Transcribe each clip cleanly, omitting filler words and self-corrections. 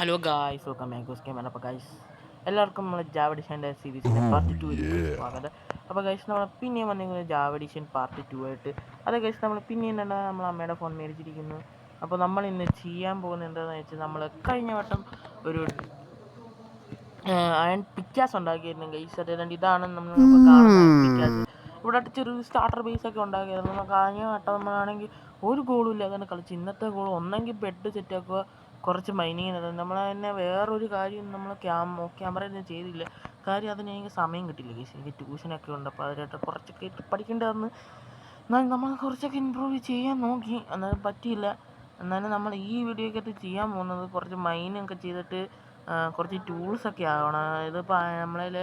Hello guys, welcome back camera. അപ്പോൾ guys, എല്ലാവർക്കും നമ്മൾ ജാവ എഡിഷൻ്റെ സീരീസിൻ്റെ പാർട്ട് 2ലേക്ക് സ്വാഗതം. അപ്പോൾ ഗൈസ്, നമ്മൾ പിന്നെയും വന്നിരിക്കുന്നത് ജാവ എഡിഷൻ പാർട്ട് 2 ആയിട്ട്. അതെ ഗൈസ്, നമ്മൾ പിന്നെയും തന്നെ നമ്മൾ അമ്മയുടെ ഫോൺ മേടിച്ചിരിക്കുന്നു. അപ്പോൾ നമ്മൾ ഇന്ന് ചെയ്യാൻ പോകുന്നത് എന്താണെന്ന് വെച്ചാൽ, നമ്മൾ കഴിഞ്ഞ വട്ടം ഒരു അയൺ പിക്കാസ് ഉണ്ടാക്കിയിരുന്നു ഗൈസ്. അതേതാണ്ട് ഇതാണ് നമ്മൾ കാണുന്ന അയൺ പിക്കാസ്. ഇവിടെ ചെറിയ സ്റ്റാർട്ടർ ബേസ് ഒക്കെ ഉണ്ടാക്കിയായിരുന്നു. നമ്മൾ കഴിഞ്ഞ വട്ടം നമ്മളാണെങ്കിൽ ഒരു ഗോളും ഇല്ല അതാണ് കളിച്ച്. ഇന്നത്തെ ഗോൾ ഒന്നെങ്കിൽ ബെഡ് സെറ്റാക്കുക, കുറച്ച് മൈനിങ് നടത്തും. നമ്മൾ തന്നെ വേറൊരു കാര്യം നമ്മൾ ക്യാമറയൊന്നും ചെയ്തില്ല. കാര്യം അതിന് എനിക്ക് സമയം കിട്ടില്ല ഗൈസ്. എനിക്ക് ട്യൂഷനൊക്കെ ഉണ്ട്. അപ്പോൾ അതിനായിട്ട് കുറച്ചൊക്കെ പഠിക്കേണ്ടി വന്ന്. എന്നാലും നമ്മൾ കുറച്ചൊക്കെ ഇമ്പ്രൂവ് ചെയ്യാൻ നോക്കി, എന്നാലും പറ്റിയില്ല. എന്നാലും നമ്മൾ ഈ വീഡിയോക്കകത്ത് ചെയ്യാൻ പോകുന്നത് കുറച്ച് മൈനൊക്കെ ചെയ്തിട്ട് കുറച്ച് ടൂൾസൊക്കെ ആവണം. ഇതിപ്പോൾ നമ്മളതിൽ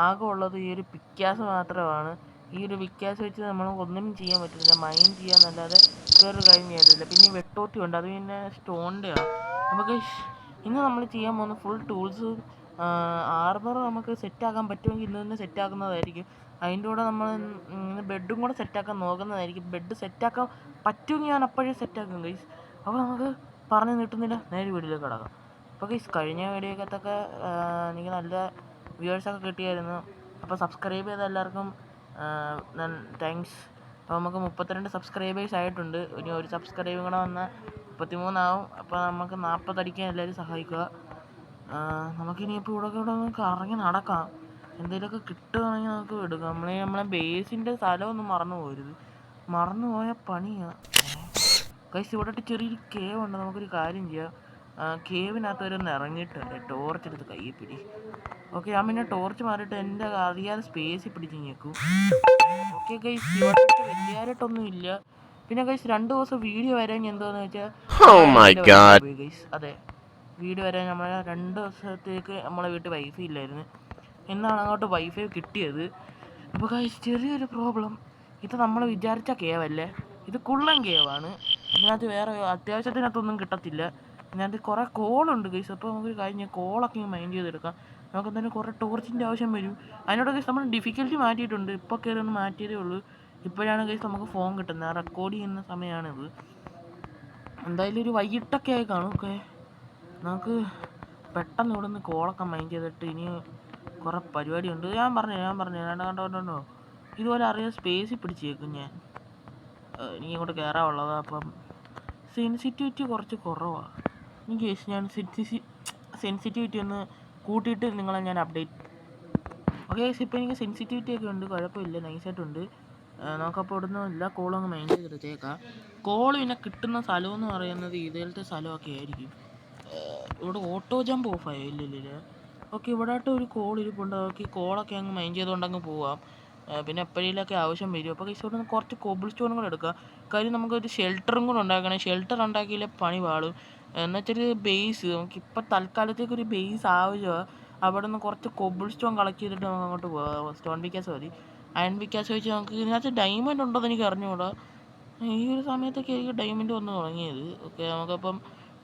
ആകെ ഉള്ളത് ഈ ഒരു പിക്കാസ് മാത്രമാണ്. ഈ ഒരു പിക്കാസ് വെച്ച് നമ്മൾ ഒന്നും ചെയ്യാൻ പറ്റില്ല. മൈൻ ചെയ്യാന്നല്ലാതെ വേറൊരു കാര്യം ചെയ്തിട്ടില്ല. പിന്നെ ഈ വെട്ടോട്ടി ഉണ്ട്, അത് പിന്നെ സ്റ്റോണിൻ്റെയാണ്. അപ്പോൾ ഇന്ന് നമ്മൾ ചെയ്യാൻ പോകുന്ന ഫുൾ ടൂൾസ് ആർമർ നമുക്ക് സെറ്റാക്കാൻ പറ്റുമെങ്കിൽ ഇന്ന് തന്നെ സെറ്റാക്കുന്നതായിരിക്കും. അതിൻ്റെ കൂടെ നമ്മൾ ബെഡും കൂടെ സെറ്റാക്കാൻ നോക്കുന്നതായിരിക്കും. ബെഡ് സെറ്റാക്കാൻ പറ്റുമെങ്കിൽ ഞാൻ അപ്പോഴേ സെറ്റാക്കും ഗൈസ്. അപ്പോൾ നമുക്ക് പറഞ്ഞു നീട്ടുന്നില്ല, നേരെ വീട്ടിലേക്ക് കിടക്കാം. അപ്പോൾ ഗൈസ്, കഴിഞ്ഞ വീഡിയോക്കകത്തൊക്കെ എനിക്ക് നല്ല വ്യൂവേഴ്സൊക്കെ കിട്ടിയായിരുന്നു. അപ്പോൾ സബ്സ്ക്രൈബ് ചെയ്ത എല്ലാവർക്കും താങ്ക്സ്. അപ്പോൾ നമുക്ക് 32 സബ്സ്ക്രൈബേഴ്സ് ആയിട്ടുണ്ട്. ഇനി ഒരു സബ്സ്ക്രൈബ് കൂടെ വന്നാൽ 33 ആവും. അപ്പോൾ നമുക്ക് 40 അടിക്കാൻ എല്ലാവരും സഹായിക്കുക. നമുക്കിനിയിപ്പോൾ ഇവിടെ ഒന്ന് കറങ്ങി നടക്കാം. എന്തെങ്കിലുമൊക്കെ കിട്ടുകയാണെങ്കിൽ നമുക്ക് എടുക്കാം. നമ്മളെ ബേസിൻ്റെ സ്ഥലമൊന്നും മറന്നു പോകരുത്. മറന്നു പോയ പണിയാണ് ഗൈസ്. ഇവിടെ ചെറിയൊരു കേവ് ഉണ്ട്. നമുക്കൊരു കാര്യം ചെയ്യാം, കേവിനകത്ത് വരെ ഒന്ന് ഇറങ്ങിയിട്ടുണ്ട്. ടോർച്ച് എടുത്ത് കയ്യിൽ പിടി. ഓക്കെ, ഞാൻ പിന്നെ ടോർച്ച് മാറിയിട്ട് എൻ്റെ അറിയാതെ സ്പേസിൽ പിടിച്ച് ഞെക്കും. ഓക്കെ ഗൈസ്, ഇവിടെ വലിയായിട്ടൊന്നും ഇല്ല. പിന്നെ ഗൈസ്, 2 ദിവസം വീഡിയോ വരാൻ എന്താന്ന് വെച്ചാൽ ഗൈസ്, അതെ, വീഡിയോ വരാൻ നമ്മളെ 2 ദിവസത്തേക്ക് നമ്മളെ വീട്ടിൽ വൈഫൈ ഇല്ലായിരുന്നു. എന്നാണ് അങ്ങോട്ട് വൈഫൈ കിട്ടിയത്. അപ്പോൾ ഗൈസ്, ചെറിയൊരു പ്രോബ്ലം. ഇത് നമ്മൾ വിചാരിച്ച കേവല്ലേ, ഇത് കുള്ളൻ കേവാണ്. ഇതിനകത്ത് വേറെ അത്യാവശ്യത്തിനകത്തൊന്നും കിട്ടത്തില്ല. ഇതിനകത്ത് കുറേ കോളുണ്ട് ഗൈസ്. അപ്പോൾ നമുക്ക് കഴിഞ്ഞ കോളൊക്കെ മൈൻഡ് ചെയ്തെടുക്കാം. നമുക്ക് എന്തായാലും കുറേ ടോർച്ചിൻ്റെ ആവശ്യം വരും. അതിനോട് ഗൈസ് നമ്മൾ ഡിഫിക്കൽറ്റി മാറ്റിയിട്ടുണ്ട്. ഇപ്പോൾ കയറി ഒന്ന് മാറ്റിയതേ ഉള്ളൂ. ഇപ്പോഴാണ് ഗൈസ് നമുക്ക് ഫോൺ കിട്ടുന്നത്. റെക്കോർഡ് ചെയ്യുന്ന സമയമാണിത്. എന്തായാലും ഒരു വൈകിട്ടൊക്കെ ആയി കാണും. ഓക്കെ, നമുക്ക് പെട്ടെന്ന് ഇവിടെ നിന്ന് കോളൊക്കെ മൈൻഡ് ചെയ്തിട്ട് ഇനി കുറേ പരിപാടിയുണ്ട്. ഞാൻ പറഞ്ഞു കണ്ടോ ഇതുപോലെ അറിയാൻ സ്പേസിൽ പിടിച്ചേക്കും ഞാൻ. ഇനി ഇങ്ങോട്ട് കയറാനുള്ളത്. അപ്പം സെൻസിറ്റിവിറ്റി കുറച്ച് കുറവാണ്. എനിക്ക് ഞാൻ സെൻസിറ്റിവിറ്റി ഒന്ന് കൂട്ടിയിട്ട് നിങ്ങളെ ഞാൻ അപ്ഡേറ്റ്. ഓക്കെ, ഇപ്പോൾ എനിക്ക് സെൻസിറ്റിവിറ്റി ഒക്കെ ഉണ്ട്, കുഴപ്പമില്ല, നൈസായിട്ടുണ്ട്. നമുക്കപ്പോൾ ഇവിടുന്ന് എല്ലാ കോളും അങ്ങ് മൈൻഡ് ചെയ്തെടുത്തേക്കാം. കോൾ പിന്നെ കിട്ടുന്ന സ്ഥലമെന്ന് പറയുന്നത് ഇതേലത്തെ സ്ഥലമൊക്കെ ആയിരിക്കും. ഇവിടെ ഓട്ടോ ജമ്പ് ഓഫായോ? ഇല്ലില്ല. ഓക്കെ, ഇവിടെ ആയിട്ട് ഒരു കോൾ ഇരിപ്പുണ്ട്. ഓക്കെ, കോളൊക്കെ അങ്ങ് മൈൻഡ് ചെയ്തുകൊണ്ട് അങ്ങ് പോവാം. പിന്നെ എപ്പോഴേലൊക്കെ ആവശ്യം വരും. അപ്പോൾ ഇവിടെ നിന്ന് കുറച്ച് കോബിൾ സ്റ്റോണും കൂടെ എടുക്കുക. കാര്യം നമുക്കൊരു ഷെൽട്ടറും കൂടെ ഉണ്ടാക്കണം. ഷെൽട്ടർ ഉണ്ടാക്കിയാലേ പണി പാടും. എന്നുവെച്ചൊരു ബേസ് നമുക്കിപ്പോൾ തൽക്കാലത്തേക്കൊരു ബേസ് ആവശ്യമാണ്. അവിടെ നിന്ന് കുറച്ച് കോബിൾ സ്റ്റോൺ കളക്ട് ചെയ്തിട്ട് നമുക്ക് അങ്ങോട്ട് പോകാം. സ്റ്റോൺ പിക്കാസ് മതി. അയൺ പിക്കാസ് വെച്ച് നമുക്ക് ഇതിനകത്ത് ഡയമണ്ട് ഉണ്ടോ എന്ന് എനിക്ക് അറിഞ്ഞുകൂടാ. ഈ ഒരു സമയത്തൊക്കെ ആയിരിക്കും ഡയമണ്ട് വന്ന് തുടങ്ങിയത്. ഓക്കെ, നമുക്കപ്പം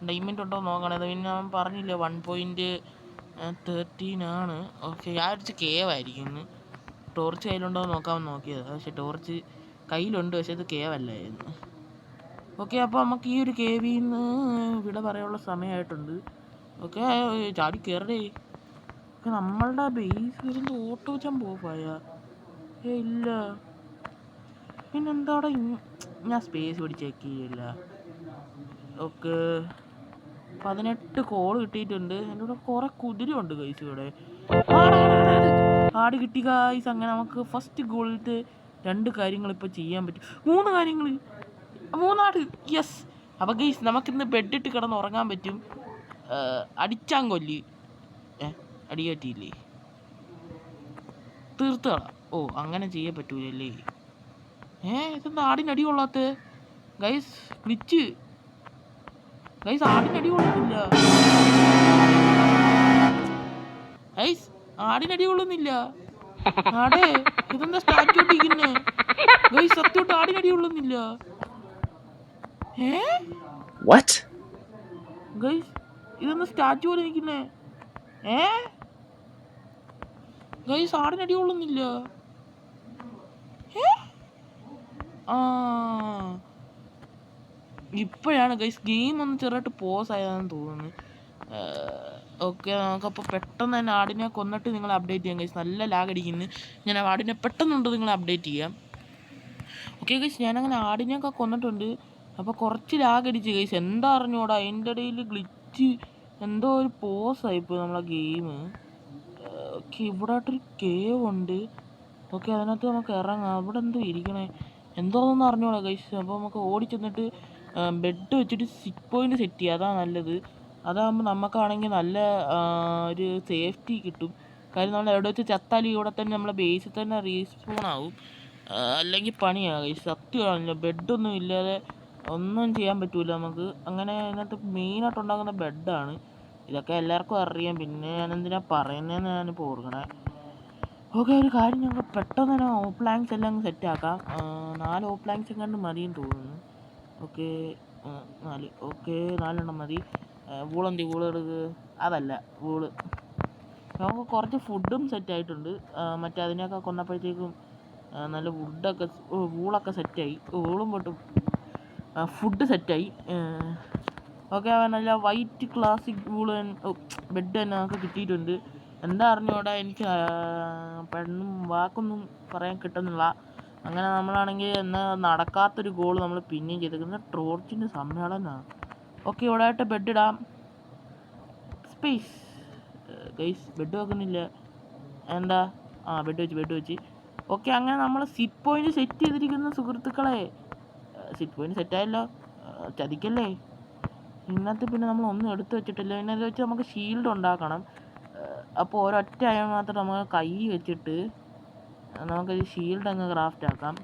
ഡയമണ്ട് ഉണ്ടോ നോക്കണത്. പിന്നെ ഞാൻ പറഞ്ഞില്ല 1.13 ആണ്. ഓക്കെ, ആ ഒരു കേവായിരിക്കും. ടോർച്ച് കയ്യിലുണ്ടോ എന്ന് നോക്കാമെന്ന് നോക്കിയത്. പക്ഷേ ടോർച്ച് കയ്യിലുണ്ട്, പക്ഷേ ഇത് കേവല്ലായിരുന്നു. ഓക്കെ, അപ്പോൾ നമുക്ക് ഈ ഒരു കേവിൽ നിന്ന് ഇവിടെ പറയാനുള്ള സമയമായിട്ടുണ്ട്. ഓക്കെ, ചാടി കയറേ. ഓക്കെ, നമ്മളുടെ ബേസ് വരുന്നത് ഓട്ടോ ജമ്പ് ഓഫായ ഇല്ല. പിന്നെന്താടെ ഞാൻ സ്പേസ് പിടിച്ച് ചെക്ക് ചെയ്യില്ല. ഓക്കെ, 18 കോൾ കിട്ടിയിട്ടുണ്ട്. എൻ്റെ കൂടെ കുറേ കുതിരയുണ്ട് ഗൈസ്. ഇവിടെ ആട് കിട്ടി ഗൈസ്. അങ്ങനെ നമുക്ക് ഫസ്റ്റ് ഗോളിലത്തെ 2 കാര്യങ്ങൾ ഇപ്പോൾ ചെയ്യാൻ പറ്റും. 3 കാര്യങ്ങൾ, 3 ആട്. യെസ്. അപ്പോൾ ഗൈസ്, നമുക്കിന്ന് ബെഡിട്ട് കിടന്ന് ഉറങ്ങാൻ പറ്റും. അടിച്ചാങ്കൊല്ലി അടി കെട്ടിയില്ലേ, തീർത്തുകള. ഓ, അങ്ങനെ ചെയ്യാൻ പറ്റൂലല്ലേ. ഇതെന്താ ആടിന് അടി കൊള്ളാത്ത ഗൈസ്? വിളിച്ച് ഗൈസ്, ആടിന് അടി കൊള്ളുന്നില്ല ഗൈസ്, ആടിന് അടി കൊള്ളുന്നില്ല. ആടേ, ഇതെന്താ സ്റ്റാച്ചു ഇട്ടിരിക്കുന്നേ ഗൈസ്? സത്യോട്ട് ആടിന് അടി കൊള്ളുന്നില്ല. ഗൈസ്, ഇതെന്താ സ്റ്റാച്ചു പോലെ നിൽക്കുന്നേ? ഗൈസ്, ആടിന് അടി കൊള്ളുന്നില്ല. ഇപ്പോഴാണ് ഗൈസ് ഗെയിം ഒന്ന് ചെറുതായിട്ട് പോസ് ആയതാണെന്ന് തോന്നുന്നു. ഓക്കെ, നമുക്കപ്പോൾ പെട്ടെന്ന് തന്നെ ആടിനെ കൊന്നിട്ട് നിങ്ങളെ അപ്ഡേറ്റ് ചെയ്യാം ഗൈസ്. നല്ല ലാഗ് അടിക്കുന്നു. ഞാൻ ആടിനെ പെട്ടെന്നുണ്ട് നിങ്ങളെ അപ്ഡേറ്റ് ചെയ്യാം. ഓക്കെ ഗൈസ്, ഞാനങ്ങനെ ആടിനെയൊക്കെ കൊന്നിട്ടുണ്ട്. അപ്പോൾ കുറച്ച് ലാഗ് അടിച്ച് ഗൈസ്, എന്താ അറിഞ്ഞൂടാ, അതിൻ്റെ ഇടയിൽ ഗ്ലിച്ച് എന്തോ ഒരു പോസായിപ്പോൾ നമ്മളെ ഗെയിം. ഓക്കെ, ഇവിടെ ആയിട്ടൊരു കേവ് ഉണ്ട്. ഓക്കെ, അതിനകത്ത് നമുക്ക് ഇറങ്ങാം. അവിടെ എന്തോ ഇരിക്കണേ, എന്തോന്നൊന്നും അറിഞ്ഞൂടാ ഗൈസ്. അപ്പോൾ നമുക്ക് ഓടിച്ചെന്നിട്ട് ബെഡ് വെച്ചിട്ട് സിറ്റ് പോയിന്റ് സെറ്റ് ചെയ്യുക, അതാണ് നല്ലത്. അതാകുമ്പോൾ നമുക്കാണെങ്കിൽ നല്ല ഒരു സേഫ്റ്റി കിട്ടും. കാര്യം നമ്മൾ എവിടെ വെച്ച് ചത്താലും ഇവിടെ തന്നെ നമ്മളെ ബേസിൽ തന്നെ റീസ്പോൺ ആവും. അല്ലെങ്കിൽ പണിയാണ് ഗൈസ്, സത്യമാണല്ലോ. ബെഡൊന്നും ഇല്ലാതെ ഒന്നും ചെയ്യാൻ പറ്റൂല നമുക്ക്. അങ്ങനെ അതിനകത്ത് മെയിനായിട്ട് ഉണ്ടാകുന്ന ബെഡാണ്. ഇതൊക്കെ എല്ലാവർക്കും അറിയാം, പിന്നെ ഞാനെന്തിനാ പറയുന്നതെന്ന് ഞാനിപ്പോൾ ഓർക്കണേ. ഓക്കെ, ഒരു കാര്യം ഞങ്ങൾ പെട്ടെന്ന് തന്നെ ഓപ്ലാങ്സ് എല്ലാം അങ്ങ് സെറ്റാക്കാം. 4 ഓപ്ലാങ്സ് എങ്ങാണ്ട് മതിയെന്ന് തോന്നുന്നു. ഓക്കെ, 4. ഓക്കെ, 4 മതി. വൂളെന്തി വൂളെടുക്ക്, അതല്ല വൂള്. നമുക്ക് കുറച്ച് ഫുഡും സെറ്റായിട്ടുണ്ട്. മറ്റേ അതിനെയൊക്കെ കൊന്നപ്പോഴത്തേക്കും നല്ല വുഡൊക്കെ വൂളൊക്കെ സെറ്റായി. വൂളും പൊട്ടും ഫുഡ് സെറ്റായി. ഓക്കെ, നല്ല വൈറ്റ് ക്ലാസിക് വൂളൻ ബെഡ് തന്നെ നമുക്ക് കിട്ടിയിട്ടുണ്ട്. എന്താ അറിഞ്ഞൂടാ, എനിക്ക് പെണ്ണും വാക്കൊന്നും പറയാൻ കിട്ടുന്നില്ല. അങ്ങനെ നമ്മളാണെങ്കിൽ എന്നാൽ നടക്കാത്തൊരു ഗോൾ നമ്മൾ പിന്നെയും ചെയ്തേക്കുന്നത് ടോർച്ചിൻ്റെ സമ്മേളനമാണ്. ഓക്കെ, ഇവിടെ ആയിട്ട് ബെഡ് ഇടാം. സ്പേസ് ഗൈസ്, ബെഡ് വെക്കുന്നില്ല എന്താ? ബെഡ് വെച്ച്. ഓക്കെ, അങ്ങനെ നമ്മൾ സിറ്റ് പോയിന്റ് സെറ്റ് ചെയ്തിരിക്കുന്ന സുഹൃത്തുക്കളെ. സിറ്റ് പോയിന്റ് സെറ്റായല്ലോ, ചതിക്കല്ലേ. ഇന്നത്തെ പിന്നെ നമ്മൾ ഒന്നും എടുത്തു വെച്ചിട്ടില്ല. പിന്നെ ഇത് വെച്ച് നമുക്ക് ഷീൽഡ് ഉണ്ടാക്കണം. അപ്പോൾ ഒരൊറ്റ അയൺ മാത്രം നമുക്ക് കൈ വെച്ചിട്ട് നമുക്കൊരു ഷീൽഡ് അങ്ങ് ക്രാഫ്റ്റ് ആക്കാം.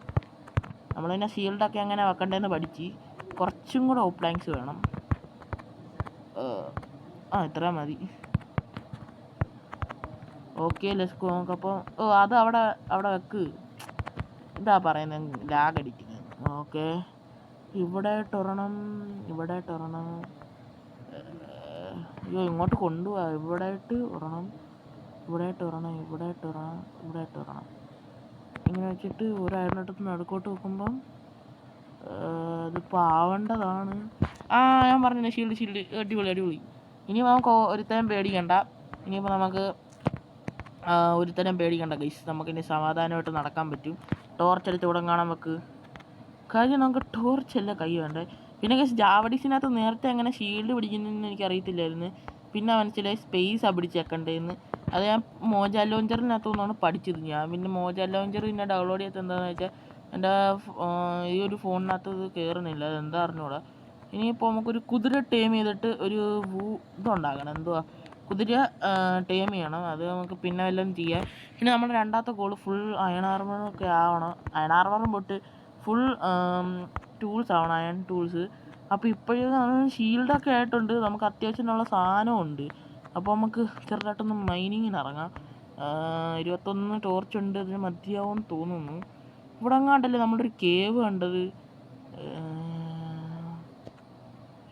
നമ്മൾ പിന്നെ ഷീൽഡൊക്കെ എങ്ങനെ വെക്കണ്ടേന്ന് പഠിച്ച്. കുറച്ചും കൂടെ ഓപ്ലാങ്സ് വേണം. ഇത്ര മതി. Okay, let's go. നമുക്കപ്പോൾ അത് അവിടെ വെക്ക്. ഇതാ പറയുന്നത് ലാഗ് അടിക്കുന്നത്. ഓക്കെ, ഇവിടെ ഇട്ടൊരണം. അയ്യോ, ഇങ്ങോട്ട് കൊണ്ടുപോവാ. ഇവിടെ ഇട്ട് ഒരെണ്ണം. ഇങ്ങനെ വെച്ചിട്ട് ഒരു അയറിനടുത്ത് നടുക്കോട്ട് വെക്കുമ്പം അതിപ്പോൾ ആവേണ്ടതാണ്. ഞാൻ പറഞ്ഞില്ലേ, ഷീൽഡ്. അടിപൊളി. ഇനി നമുക്ക് ഒരുത്തരം പേടിക്കണ്ട. ഇനിയിപ്പോൾ നമുക്ക് ഒരുത്തരം പേടിക്കണ്ട ഗൈസ്. നമുക്കിനി സമാധാനമായിട്ട് നടക്കാൻ പറ്റും. ടോർച്ചെടുത്ത് ഇവിടെ കാണാൻ വെക്ക്. കാര്യം നമുക്ക് ടോർച്ചല്ല കൈ വേണ്ടേ. പിന്നെ ഗൈസ്, ജാവഡീസിനകത്ത് നേരത്തെ അങ്ങനെ ഷീൽഡ് പിടിക്കുന്നതെന്ന് എനിക്കറിയത്തില്ലായിരുന്നു. പിന്നെ മനസ്സിലായി സ്പേസാണ് പിടിച്ചേക്കണ്ടേന്ന്. അത് ഞാൻ മോജ ലോഞ്ചറിനകത്തു നിന്നാണ് പഠിച്ചത്. ഞാൻ പിന്നെ മോജ ലോഞ്ചർ പിന്നെ ഡൗൺലോഡ് ചെയ്തത് എന്താണെന്ന് വെച്ചാൽ എൻ്റെ ഈ ഒരു ഫോണിനകത്ത് ഇത് കയറുന്നില്ല. അതെന്താ അറിഞ്ഞൂടാ. ഇനിയിപ്പോൾ നമുക്കൊരു കുതിര ടേം ചെയ്തിട്ട് ഒരു ഇതുണ്ടാക്കണം. എന്തുവാ, കുതിര ടേം ചെയ്യണം. അത് നമുക്ക് പിന്നെ വല്ലതും ചെയ്യാം. പിന്നെ നമ്മുടെ രണ്ടാമത്തെ ഗോൾ ഫുൾ അയൺ ആർമറൊക്കെ ആവണം. അയൺ ആർമറും പൊട്ട് ഫുൾ ടൂൾസ് ആവണം, അയൺ ടൂൾസ്. അപ്പോൾ ഇപ്പോഴും ഷീൽഡൊക്കെ ആയിട്ടുണ്ട്. നമുക്ക് അത്യാവശ്യത്തിനുള്ള സാധനവും ഉണ്ട്. അപ്പോൾ നമുക്ക് ചെറുതായിട്ടൊന്ന് മൈനിങ്ങിന് ഇറങ്ങാം. 21 ടോർച്ചുണ്ട്, അതിന് മതിയാവുമെന്ന് തോന്നുന്നു. ഇവിടെ എങ്ങാണ്ടല്ലേ നമ്മളൊരു കേവ് കണ്ടത്.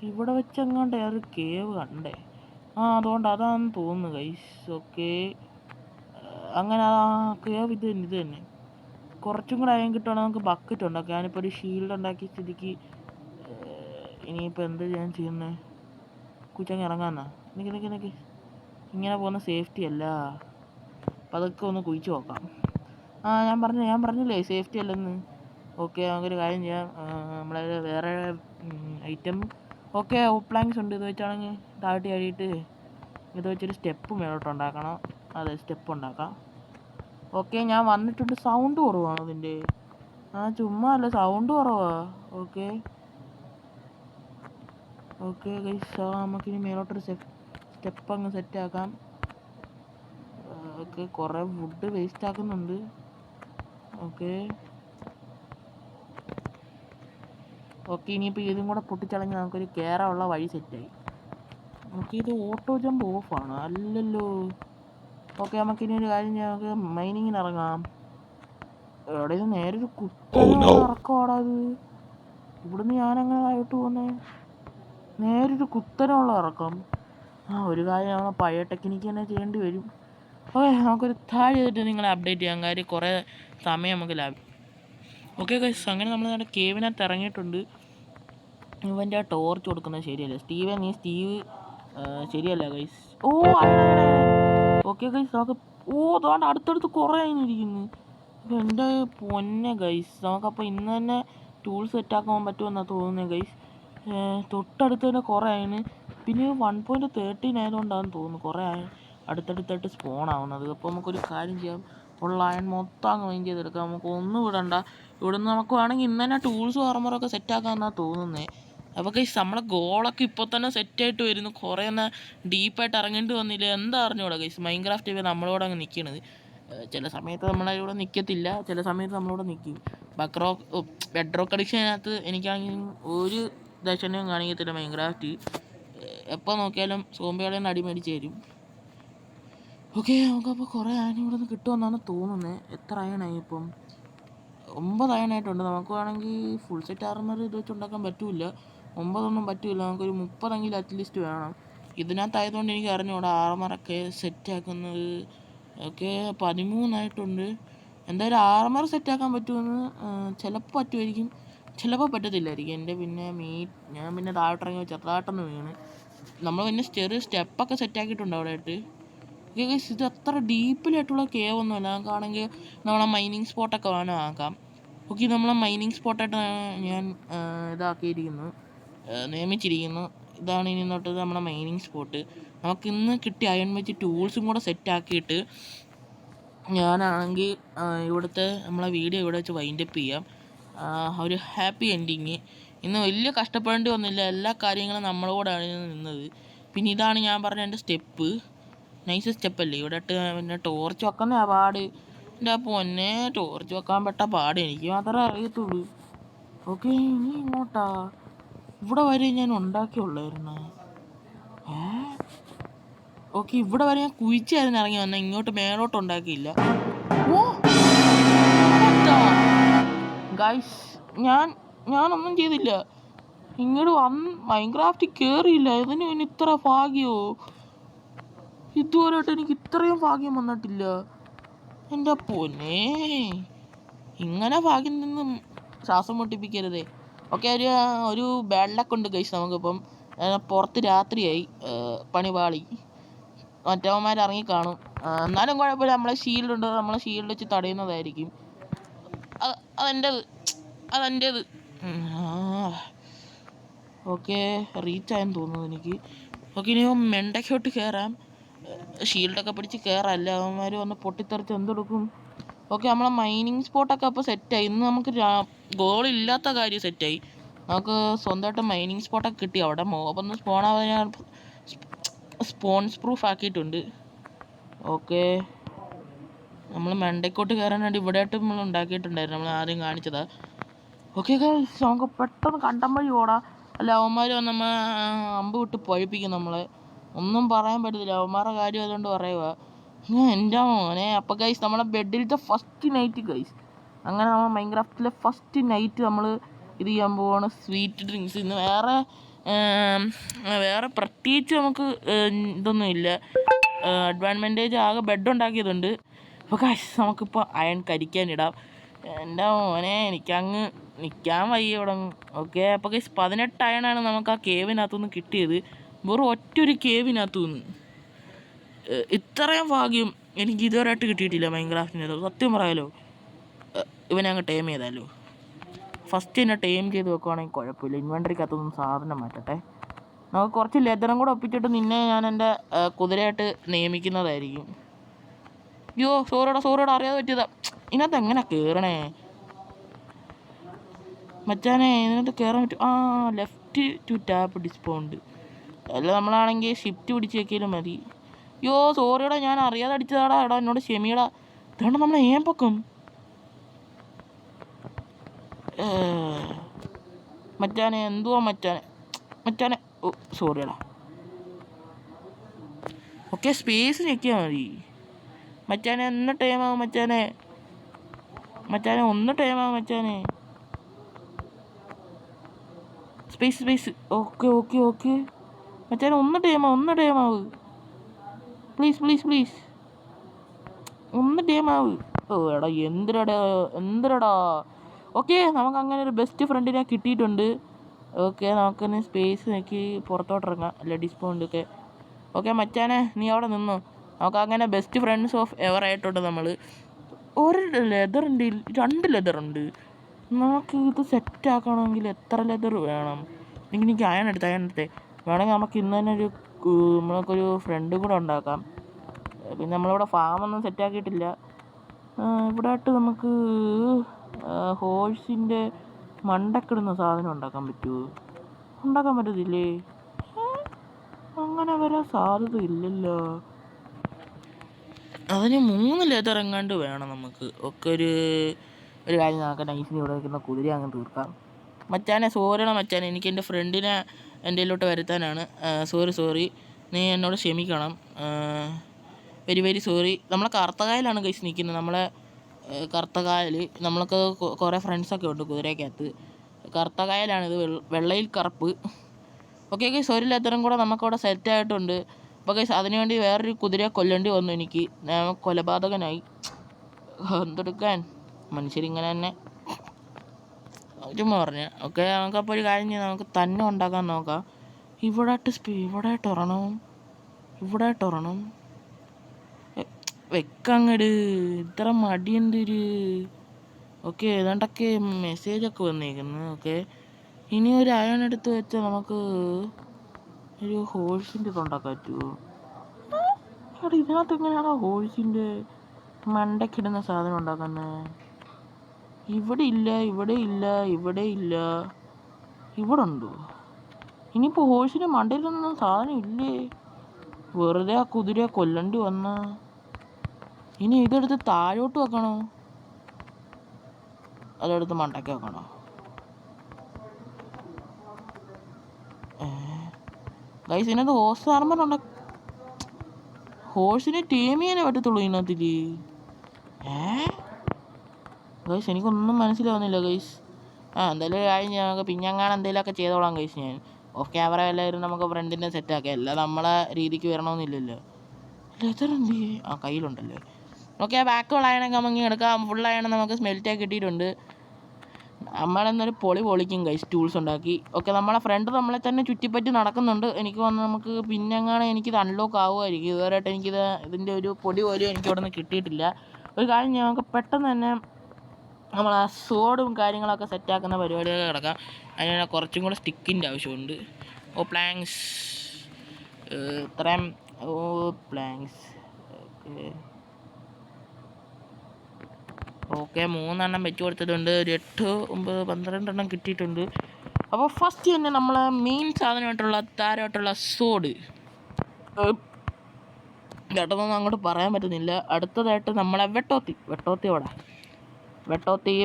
ഇവിടെ വെച്ചെങ്ങാണ്ട് ഒരു കേവ് കണ്ടേ. അതുകൊണ്ട് അതാണെന്ന് തോന്നുന്നു ഗൈസ്. ഓക്കെ, അങ്ങനെ കേവ് ഇത് തന്നെ. കുറച്ചും കൂടെ അയം കിട്ടുവാണെങ്കിൽ നമുക്ക് ബക്കറ്റ് ഉണ്ടാക്കാം. ഞാനിപ്പോൾ ഒരു ഷീൽഡ് ഉണ്ടാക്കിയ സ്ഥിതിക്ക് ഇനിയിപ്പോൾ എന്ത് ഞാൻ ചെയ്യുന്നത്? കുച്ചങ്ങ് ഇറങ്ങാന്നാ? നിക്ക്. ഇങ്ങനെ പോകുന്ന സേഫ്റ്റി അല്ല. അപ്പം അതൊക്കെ ഒന്ന് കുഴിച്ച് നോക്കാം. ഞാൻ പറഞ്ഞില്ലേ സേഫ്റ്റി അല്ലെന്ന്. ഓക്കെ, നമുക്കൊരു കാര്യം ചെയ്യാം. നമ്മളെ വേറെ ഐറ്റം ഓക്കെ പ്ലാങ്സ് ഉണ്ട്. ഇത് വെച്ചാണെങ്കിൽ താഴ്ത്തി കഴിയിട്ട് ഇത് വെച്ചൊരു സ്റ്റെപ്പ് മേലോട്ട് ഉണ്ടാക്കണം. അതെ, സ്റ്റെപ്പ് ഉണ്ടാക്കാം. ഓക്കെ, ഞാൻ വന്നിട്ടുണ്ട്. സൗണ്ട് കുറവാണ് ഇതിൻ്റെ. ചുമ്മാ അല്ല, സൗണ്ട് കുറവാ. ഓക്കെ ഗൈസ്, നമുക്കിനി മേലോട്ടൊരു സ്റ്റെപ്പ് അങ്ങ് സെറ്റാക്കാം. ഓക്കെ, കുറേ വുഡ് വേസ്റ്റ് ആക്കുന്നുണ്ട്. ഓക്കെ, ഇനിയിപ്പോൾ ഇതും കൂടെ പൊട്ടിച്ചളഞ്ഞ് നമുക്കൊരു കയറാനുള്ള വഴി സെറ്റായി. ഓക്കെ, ഇത് ഓട്ടോ ജമ്പ് ഓഫാണ് അല്ലല്ലോ. ഓക്കെ, നമുക്കിനി ഒരു കാര്യം ചെയ്യാം. നമുക്ക് മൈനിങ്ങിന് ഇറങ്ങാം. എവിടെ ഇത് നേരെ ഒരു കുത്തനെയുള്ള ഇറക്കമാടാ അത്. ഇവിടുന്ന് ഞാനങ്ങനെ ആയിട്ട് പോകുന്നേ, നേരൊരു കുത്തനെയുള്ള ഇറക്കം. ഒരു കാര്യം നമ്മൾ പഴയ ടെക്നിക്ക് തന്നെ ചെയ്യേണ്ടി വരും. ഓക്കെ, നമുക്കൊരു താഴെ ചെയ്തിട്ട് നിങ്ങളെ അപ്ഡേറ്റ് ചെയ്യാൻ. കാര്യം കുറേ സമയം നമുക്ക് ലാഭിക്കും. ഓക്കെ ഗൈസ്, അങ്ങനെ നമ്മൾ നമ്മുടെ കേവിനകത്ത് ഇറങ്ങിയിട്ടുണ്ട്. ഇവൻ്റെ ടോർച്ച് കൊടുക്കുന്നത് ശരിയല്ല. സ്റ്റീവ് ശരിയല്ല ഗൈസ്. ഓ ഓക്കെ ഗൈസ് നമുക്ക് തോണ്ട അടുത്തടുത്ത് കുറേ ഇരിക്കുന്നു. എൻ്റെ പൊന്നെ ഗൈസ്, നമുക്കപ്പോൾ ഇന്ന് തന്നെ ടൂൾ സെറ്റാക്കാൻ പറ്റുമെന്നാണ് തോന്നുന്നത് ഗൈസ്. തൊട്ടടുത്ത് തന്നെ കുറേ ആയിന്. പിന്നെ 1.13 ആയതുകൊണ്ടാണെന്ന് തോന്നുന്നു കുറേ അടുത്തടുത്തായിട്ട് സ്പോൺ ആവുന്നത്. അപ്പോൾ നമുക്കൊരു കാര്യം ചെയ്യാം, ഉള്ള അയൺ മൊത്തം അങ്ങ് മൈൻഡ് ചെയ്തെടുക്കാം. നമുക്ക് ഒന്നും വിടണ്ട. ഇവിടുന്ന് നമുക്ക് വേണമെങ്കിൽ ഇന്ന് തന്നെ ടൂൾസും ആർമറൊക്കെ സെറ്റാക്കാമെന്നാണ് തോന്നുന്നത്. അപ്പോൾ ഗൈസ് നമ്മളെ ഗോളൊക്കെ ഇപ്പോൾ തന്നെ സെറ്റായിട്ട് വരുന്നു. കുറേ ഒന്ന് ഡീപ്പായിട്ട് ഇറങ്ങേണ്ടി വന്നില്ല. എന്താ അറിഞ്ഞൂടാ ഗൈസ്, മൈൻക്രാഫ്റ്റ് നമ്മളോട് അങ്ങ് നിൽക്കണത്. ചില സമയത്ത് നമ്മളിവിടെ നിൽക്കത്തില്ല, ചില സമയത്ത് നമ്മളിവിടെ നിൽക്കും. ബെഡ് റോക്ക് അഡിക്ഷനകത്ത് എനിക്കാണെങ്കിൽ ഒരു ദശനവും കാണിക്കത്തില്ല മൈൻക്രാഫ്റ്റ്. എപ്പോൾ നോക്കിയാലും സോംബികളെ അടി മേടിച്ച് തരും. ഓക്കെ, നമുക്കപ്പോൾ കുറേ അയൺ ഇവിടെ നിന്ന് കിട്ടുമെന്നാണ് തോന്നുന്നത്. എത്ര അയണായി ഇപ്പം? 9 അയണായിട്ടുണ്ട്. നമുക്ക് വേണമെങ്കിൽ ഫുൾ സെറ്റ് ആർമർ ഇത് വെച്ചുണ്ടാക്കാൻ പറ്റില്ല. 9 പറ്റില്ല. നമുക്കൊരു 30 അറ്റ്ലീസ്റ്റ് വേണം. ഇതിനകത്തായതുകൊണ്ട് എനിക്ക് അറിഞ്ഞൂടാ ആർമറൊക്കെ സെറ്റാക്കുന്നത്. ഓക്കെ, 13 എന്തായാലും ആർമർ സെറ്റാക്കാൻ പറ്റുമെന്ന് ചിലപ്പോൾ പറ്റുമായിരിക്കും, ചിലപ്പോൾ പറ്റത്തില്ലായിരിക്കും. ഞാൻ പിന്നെ താഴോട്ടിറങ്ങി ചെറുതായിട്ടൊന്ന് വീണ്. നമ്മൾ പിന്നെ ചെറിയ സ്റ്റെപ്പൊക്കെ സെറ്റാക്കിയിട്ടുണ്ട് അവിടെ ആയിട്ട്. ഓക്കെ ഗൈസ്, ഇത് അത്ര ഡീപ്പിലായിട്ടുള്ള കേവ് ഒന്നുമല്ല. നമുക്കാണെങ്കിൽ നമ്മളെ മൈനിങ് സ്പോട്ടൊക്കെ വേണം ആക്കാം. ഓക്കെ, നമ്മളെ മൈനിങ് സ്പോട്ടായിട്ട് ഞാൻ ഇതാക്കിയിരിക്കുന്നു, നിയമിച്ചിരിക്കുന്നു. ഇതാണ് ഇനി തൊട്ട് നമ്മുടെ മൈനിങ് സ്പോട്ട്. നമുക്കിന്ന് കിട്ടിയ അയൺ വെച്ച് ടൂൾസും കൂടെ സെറ്റാക്കിയിട്ട് ഞാനാണെങ്കിൽ ഇവിടുത്തെ നമ്മളെ വീഡിയോ ഇവിടെ വെച്ച് വൈൻഡപ്പ് ചെയ്യാം. ഒരു ഹാപ്പി എൻഡിങ്. ഇന്ന് വലിയ കഷ്ടപ്പെടേണ്ടി വന്നില്ല, എല്ലാ കാര്യങ്ങളും നമ്മളോടാണ് നിന്നത്. പിന്നെ ഇതാണ് ഞാൻ പറഞ്ഞ എൻ്റെ സ്റ്റെപ്പ്, നൈസ് സ്റ്റെപ്പല്ലേ. ഇവിടെ ഇട്ട് പിന്നെ ടോർച്ച് വെക്കുന്ന പാട്. എൻ്റെ പൊന്നെ, ടോർച്ച് വെക്കാൻ പെട്ട പാട് എനിക്ക് മാത്രമേ അറിയത്തുള്ളൂ. ഓക്കെ, ഇനി ഇങ്ങോട്ടാ? ഇവിടെ വരെ ഞാൻ ഉണ്ടാക്കിയുള്ളായിരുന്നു. ഓക്കെ, ഇവിടെ വരെ ഞാൻ കുഴിച്ചായിരുന്നു ഇറങ്ങി വന്നത്, ഇങ്ങോട്ട് മേലോട്ട് ഉണ്ടാക്കിയില്ല. ഗൈസ്, ഞാനൊന്നും ചെയ്തില്ല. ഇങ്ങോട്ട് മൈൻക്രാഫ്റ്റ് കയറിയില്ല. ഇതിന് പിന്നെ ഇത്ര ഭാഗ്യമോ? ഇതുവരെയായിട്ട് എനിക്ക് ഇത്രയും ഭാഗ്യം വന്നിട്ടില്ല. എൻ്റെ പൊന്നേ, ഇങ്ങനെ ഭാഗ്യം നിന്നും ശ്വാസം മുട്ടിപ്പിക്കരുതേ. ഓക്കെ, ഒരു ബാഡ് ലക്ക് ഉണ്ട് ഗൈസ് നമുക്കിപ്പം. പുറത്ത് രാത്രിയായി, പണിപാളി, മറ്റവന്മാർ ഇറങ്ങിക്കാണും. എന്നാലും കുഴപ്പമില്ല, നമ്മളെ ഷീൽഡുണ്ട്, നമ്മളെ ഷീൽഡ് വെച്ച് തടയുന്നതായിരിക്കും. അതെൻ്റേത്. ഓക്കെ, റീച്ചായെന്ന് തോന്നുന്നു എനിക്ക്. ഓക്കെ, ഇനി മെണ്ടയ്ക്കോട്ട് കയറാം. ഷീൽഡൊക്കെ പിടിച്ച് കയറാം, അല്ല അവന്മാർ വന്ന് പൊട്ടിത്തെറിച്ച് എന്തെടുക്കും. ഓക്കെ, നമ്മളെ മൈനിങ് സ്പോട്ടൊക്കെ അപ്പോൾ സെറ്റായി. ഇന്ന് നമുക്ക് ഗോളില്ലാത്ത കാര്യം സെറ്റായി. നമുക്ക് സ്വന്തമായിട്ട് മൈനിങ് സ്പോട്ടൊക്കെ കിട്ടി. അവിടെ മോബൊന്ന് സ്പോണാവാൻ ഞാൻ സ്പോൺസ് പ്രൂഫ് ആക്കിയിട്ടുണ്ട്. ഓക്കെ, നമ്മൾ മണ്ടയ്ക്കോട്ട് കയറാൻ വേണ്ടി ഇവിടെ ആയിട്ട് നമ്മൾ ഉണ്ടാക്കിയിട്ടുണ്ടായിരുന്നു, നമ്മൾ ആദ്യം കാണിച്ചതാ. ഓക്കെ ഗൈസ്, നമുക്ക് പെട്ടെന്ന് കണ്ടം വഴി ഓടാം. അല്ല അവന്മാർ വന്ന് നമ്മൾ അമ്പ് വിട്ട് പഴിപ്പിക്കും നമ്മളെ. ഒന്നും പറയാൻ പറ്റത്തില്ല, അവന്മാരുടെ കാര്യം അതുകൊണ്ട് പറയുക. എൻ്റെ മോനെ. അപ്പോൾ ഗൈസ്, നമ്മളെ ബെഡിലത്തെ ഫസ്റ്റ് നൈറ്റ് ഗൈസ്. അങ്ങനെ നമ്മൾ മൈൻക്രാഫ്റ്റിലെ ഫസ്റ്റ് നൈറ്റ് നമ്മൾ ഇത് ചെയ്യാൻ പോവാണ്. Sweet drinks. ഇന്ന് വേറെ പ്രത്യേകിച്ച് നമുക്ക് ഇതൊന്നും ഇല്ല. അഡ്വാൻറ്റേജ് ആകെ ബെഡ് ഉണ്ടാക്കിയതുണ്ട്. അപ്പോൾ ഗൈസ്, നമുക്കിപ്പോൾ അയൺ കരിക്കാനിടാം. എൻ്റെ മോനെ, എനിക്കങ്ങ് നിൽക്കാൻ വയ്യ ഇവിടെ. ഓക്കെ, അപ്പോൾ ഗൈസ് 18 അയണാണ് നമുക്ക് ആ കേവിനകത്തുനിന്ന് കിട്ടിയത്. വെറും ഒറ്റൊരു കേവിനകത്തുനിന്ന്. ഇത്രയും ഭാഗ്യം എനിക്ക് ഇതുവരെയായിട്ട് കിട്ടിയിട്ടില്ല മൈൻക്രാഫ്റ്റിൻ്റെ. സത്യം പറയാലോ, ഇവനെ അങ്ങ് ടൈം ചെയ്താലോ. ഫസ്റ്റ് തന്നെ ടൈം ചെയ്ത് വെക്കുവാണെങ്കിൽ കുഴപ്പമില്ല. ഇൻവെൻട്രിക്കകത്തൊന്നും സാധനം മാറ്റട്ടെ. നമുക്ക് കുറച്ച് ലെതറും കൂടെ ഒപ്പിച്ചിട്ട് നിന്നെ ഞാൻ എൻ്റെ കുതിരയായിട്ട് നിയമിക്കുന്നതായിരിക്കും. അയ്യോ, സോറിയോടാ അറിയാതെ പറ്റിയതാ. ഇതിനകത്ത് എങ്ങനെ കയറണേ മച്ചാനെ? ഇതിനകത്ത് കയറാൻ പറ്റും. ലെഫ്റ്റ് ടു ടാപ്പ് ഡിസ്പോണ്ട്. അല്ല, നമ്മളാണെങ്കിൽ ഷിഫ്റ്റ് പിടിച്ച് വെക്കിയാലും മതി. അയ്യോ, സോറിയോടാ, ഞാൻ അറിയാതെ അടിച്ചതാടാ. എടാ, എന്നോട് ക്ഷമിയടാ. ഇതുകൊണ്ട് നമ്മളെ ഏമ്പക്കും മച്ചാനെ. എന്തുവാ മച്ചാനെ? ഓ, സോറിയടാ. ഓക്കെ, സ്പേസ് ഞെക്കിയാൽ മതി മച്ചാനെ. ഒന്ന് ടൈമാവും മച്ചാനെ. ഒന്ന് ടൈമാവും മച്ചാനെ. സ്പേസ്. ഓക്കെ മച്ചാനെ, ഒന്ന് ടൈമാവ് പ്ലീസ്. ഒന്ന് ടൈമാവ്. ഓ എടാ, എന്തിരടാ. ഓക്കെ, നമുക്ക് അങ്ങനെ ഒരു ബെസ്റ്റ് ഫ്രണ്ടിനെ കിട്ടിയിട്ടുണ്ട്. ഓക്കെ, നമുക്കിനി സ്പേസ് നോക്കി പുറത്തോട്ടിറങ്ങാം. അല്ല, ഡിസ്പോണ്ടൊക്കെ ഓക്കെ മച്ചാനെ, നീ അവിടെ നിന്നോ. നമുക്ക് അങ്ങനെ ബെസ്റ്റ് ഫ്രണ്ട്സ് ഓഫ് എവർ ആയിട്ടുണ്ട് നമ്മൾ. ഒരു ലെതറുണ്ട്, 2 ലെതറുണ്ട്. നമുക്ക് ഇത് സെറ്റാക്കണമെങ്കിൽ എത്ര ലെതർ വേണം? എനിക്ക് അയണെടുത്തേ വേണമെങ്കിൽ നമുക്ക് ഇന്ന് തന്നെ നമുക്കൊരു ഫ്രണ്ട് കൂടെ ഉണ്ടാക്കാം. പിന്നെ നമ്മളിവിടെ ഫാമൊന്നും സെറ്റാക്കിയിട്ടില്ല. ഇവിടെ ആയിട്ട് നമുക്ക് ഹോഴ്സിൻ്റെ മണ്ടക്കിടുന്ന സാധനം ഉണ്ടാക്കാൻ പറ്റുമോ? ഉണ്ടാക്കാൻ പറ്റത്തില്ലേ? അങ്ങനെ വരാൻ സാധ്യത ഇല്ലല്ലോ. അതിന് 3 ലെതർ എങ്ങാണ്ട് വേണം നമുക്ക്. ഒക്കെ ഒരു കാര്യം നോക്കാം. നൈസിന് ഇവിടെ വയ്ക്കുന്ന കുതിര അങ്ങ് തീർക്കാം. മച്ചാനെ സോറിയണം മച്ചാനെ, എനിക്ക് എൻ്റെ ഫ്രണ്ടിനെ എൻ്റെ ഇതിലോട്ട് വരുത്താനാണ്. സോറി നീ എന്നോട് ക്ഷമിക്കണം. Very sorry. നമ്മളെ കറുത്തകായലാണ് ഗൈസ് നിൽക്കുന്നത്. നമ്മളെ കറുത്തകായൽ നമ്മൾക്ക് കുറേ ഫ്രണ്ട്സൊക്കെ ഉണ്ട് കുതിരയ്ക്കകത്ത്. കറുത്തകായലാണിത്, വെള്ളയിൽ കറുപ്പ്. ഓക്കെ ഗൈസ്, 1 ലെതറും കൂടെ നമുക്കവിടെ സെറ്റായിട്ടുണ്ട്. അപ്പോൾ ഗൈസ് അതിനുവേണ്ടി വേറൊരു കുതിരയെ കൊല്ലേണ്ടി വന്നു എനിക്ക്. ഞാൻ കൊലപാതകനായി. എന്തെടുക്കാൻ, മനുഷ്യരിങ്ങനെ തന്നെ ചുമ്മാ പറഞ്ഞു. ഓക്കെ നമുക്കപ്പോൾ ഒരു കാര്യം ചെയ്യാം, നമുക്ക് തന്നെ ഉണ്ടാക്കാൻ നോക്കാം. ഇവിടായിട്ട് ഒരെണ്ണം വെക്കങ്ങട്. ഇത്ര മടിയെന്തൊരു. ഓക്കെ ഏതാണ്ടൊക്കെ മെസ്സേജൊക്കെ വന്നേക്കുന്നു. ഓക്കെ ഇനി ഒരു അയൺ എടുത്ത് വെച്ചാൽ നമുക്ക് ഒരു ഹോഴ്സിൻ്റെ ഇതുണ്ടാക്കാൻ പറ്റുമോ? അവിടെ ഇതിനകത്ത് എങ്ങനെയാണോ ഹോഴ്സിൻ്റെ മണ്ടക്കിടുന്ന സാധനം ഉണ്ടാക്കുന്നത്? ഇവിടെ ഉണ്ടോ? ഇനിയിപ്പോൾ ഹോഴ്സിൻ്റെ മണ്ടയിലൊന്നും സാധനം ഇല്ലേ? വെറുതെ ആ കുതിരയെ കൊല്ലണ്ടി വന്ന. ഇനി ഇതെടുത്ത് താഴോട്ട് വെക്കണോ, അതെടുത്ത് മണ്ടയ്ക്ക് വെക്കണോ? ഗൈസ് ഇതിനകത്ത് ഹോഴ്സ് ആർമർ ഹോഴ്സിനെ ടീം ചെയ്യാനേ പറ്റത്തുള്ളൂ ഇതിനകത്തിൽ. ഗൈസ് എനിക്കൊന്നും മനസ്സിലാവുന്നില്ല ഗൈസ്. എന്തായാലും കാര്യം ഞങ്ങൾക്ക് പിന്നെങ്ങാനും എന്തെങ്കിലുമൊക്കെ ചെയ്തോളാം ഗൈസ്. ഞാൻ ഓഫ് ക്യാമറ എല്ലാവരും നമുക്ക് ഫ്രണ്ടിനെ സെറ്റാക്കാം. എല്ലാം നമ്മളെ രീതിക്ക് വരണമെന്നില്ലല്ലോ. ലെതർ എന്ത് കയ്യിലുണ്ടല്ലേ? ഓക്കെ ബാക്കുള്ള അയണൊക്കെ നമുക്ക് എടുക്കാം. ഫുൾ അയണം നമുക്ക് സ്മെൽറ്റാക്കി കിട്ടിയിട്ടുണ്ട്. നമ്മളെന്നൊരു പൊളിക്കും ഗൈസ് ടൂൾസ് ഉണ്ടാക്കി. ഓക്കെ നമ്മളെ ഫ്രണ്ട് നമ്മളെ തന്നെ ചുറ്റിപ്പറ്റി നടക്കുന്നുണ്ട്. എനിക്ക് വന്ന് നമുക്ക് പിന്നെങ്ങാനും എനിക്കിത് അൺലോക്ക് ആവുമായിരിക്കും. ഇതുവരെയായിട്ട് ഇതിൻ്റെ ഒരു പൊടി പോലും എനിക്ക് ഇവിടെ നിന്ന് കിട്ടിയിട്ടില്ല. ഒരു കാര്യം നമുക്ക് പെട്ടെന്ന് തന്നെ നമ്മൾ ആ സോഡും കാര്യങ്ങളൊക്കെ സെറ്റാക്കുന്ന പരിപാടിയൊക്കെ കിടക്കാം. അതിന് കുറച്ചും കൂടെ സ്റ്റിക്കിൻ്റെ ആവശ്യമുണ്ട്. പ്ലാങ്ക്സ് ഇത്രയും പ്ലാങ്ക്സ്. ഓക്കെ 3 എണ്ണം വെച്ച് കൊടുത്തിട്ടുണ്ട്. ഒരു 8, 9, 12 എണ്ണം കിട്ടിയിട്ടുണ്ട്. അപ്പോൾ ഫസ്റ്റ് തന്നെ നമ്മളെ മെയിൻ താരമായിട്ടുള്ള സോഡ് ചേട്ടനൊന്നും അങ്ങോട്ട് പറയാൻ പറ്റുന്നില്ല. അടുത്തതായിട്ട് നമ്മളെ വെട്ടോത്തി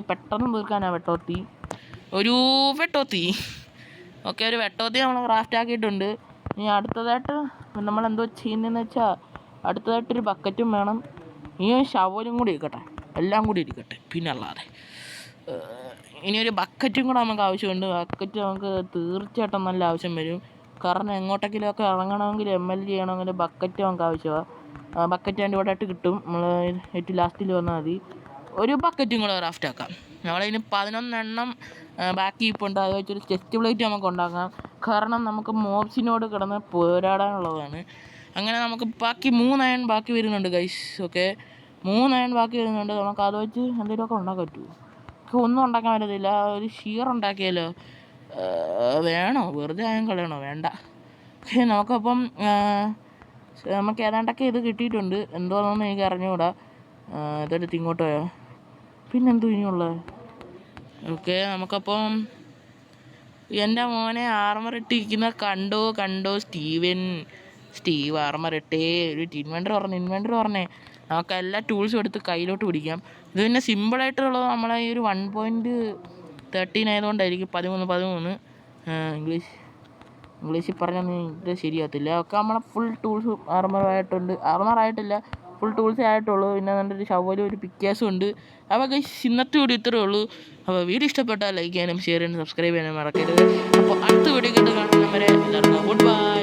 പെട്ടെന്ന് തീർക്കാനാണ് ഒരു വെട്ടോത്തി. ഓക്കെ ഒരു വെട്ടോത്തി നമ്മൾ ക്രാഫ്റ്റ് ആക്കിയിട്ടുണ്ട്. ഇനി അടുത്തതായിട്ട് നമ്മളെന്തോ ചെയ്യുന്നതെന്ന് വെച്ചാൽ അടുത്തതായിട്ടൊരു ബക്കറ്റും വേണം. ഈ ഷവലും കൂടി ഇരിക്കട്ടെ, എല്ലാം കൂടി ഇരിക്കട്ടെ, പിന്നെ അല്ലാതെ. ഇനി ഒരു ബക്കറ്റും കൂടെ നമുക്ക് ആവശ്യമുണ്ട്. ബക്കറ്റ് നമുക്ക് തീർച്ചയായിട്ടും നല്ല ആവശ്യം വരും. കാരണം എങ്ങോട്ടെങ്കിലുമൊക്കെ ഇറങ്ങണമെങ്കിൽ ML ചെയ്യണമെങ്കിൽ ബക്കറ്റ് നമുക്ക് ആവശ്യമാണ്. ബക്കറ്റ് അതിൻ്റെ കൂടെ ആയിട്ട് കിട്ടും. നമ്മൾ ഏറ്റവും ലാസ്റ്റിൽ വന്നാൽ മതി. ഒരു ബക്കറ്റും കൂടെ ക്രാഫ്റ്റ് ആക്കാം. നമ്മളതിന് 11 എണ്ണം ബാക്കി ഇപ്പുണ്ട്. അത് വെച്ചൊരു ചെസ്റ്റ് പ്ലേറ്റ് നമുക്ക് ഉണ്ടാക്കാം. കാരണം നമുക്ക് മോബ്സിനോട് കിടന്ന് പോരാടാനുള്ളതാണ്. അങ്ങനെ നമുക്ക് ബാക്കി 3 അയൺ ബാക്കി വരുന്നുണ്ട് ഗൈസ്. ഓക്കെ 3 അയൺ ബാക്കി വരുന്നുണ്ട്. നമുക്ക് അത് വെച്ച് എന്തെങ്കിലുമൊക്കെ ഉണ്ടാക്കാൻ പറ്റുമോ? ഒന്നും ഉണ്ടാക്കാൻ പറ്റത്തില്ല. ഒരു ഷീർ ഉണ്ടാക്കിയാലോ? വേണോ? വെറുതെ അയൺ കളയണോ? വേണ്ട. ഓക്കെ നമുക്കപ്പം നമുക്ക് ഏതാണ്ടൊക്കെ ഇത് കിട്ടിയിട്ടുണ്ട്. എന്തോന്നൊന്നും എനിക്ക് അറിഞ്ഞുകൂടാ. ഇതെടുത്ത് ഇങ്ങോട്ട് പോയോ? പിന്നെന്തോ ഇനിയുള്ളത്? ഓക്കെ നമുക്കപ്പം എൻ്റെ മോനെ ആർമർ ഇട്ടിരിക്കുന്ന കണ്ടോ സ്റ്റീവ് ആർമർ ഇട്ടേ. ഒരു ഇൻവെൻറ്റർ പറഞ്ഞേ. നമുക്ക് എല്ലാ ടൂൾസും എടുത്ത് കയ്യിലോട്ട് പിടിക്കാം. ഇത് പിന്നെ സിമ്പിളായിട്ടുള്ളത് നമ്മളെ ഈ ഒരു 1.13 ആയതുകൊണ്ടായിരിക്കും 13 ഇംഗ്ലീഷിൽ പറഞ്ഞാൽ ഇത് ശരിയാകത്തില്ല. ഒക്കെ നമ്മളെ ഫുൾ ടൂൾസ് ആർമറായിട്ടില്ല, ഫുൾ ടൂൾസേ ആയിട്ടുള്ളൂ. പിന്നെ അതിൻ്റെ ഒരു ഷവലും ഒരു പിക്കാസും ഉണ്ട്. അപ്പോൾ ഇന്നത്തെ വീഡിയോ ഇത്രയേ ഉള്ളൂ. അപ്പോൾ വീഡിയോ ഇഷ്ടപ്പെട്ടാൽ ലൈക്ക് ചെയ്യാനും ഷെയർ ചെയ്യാനും സബ്സ്ക്രൈബ് ചെയ്യാനും മറക്കരുത്. അപ്പോൾ അടുത്ത വീഡിയോ കാണുന്നവരെ എല്ലാവർക്കും ഗുഡ് ബൈ.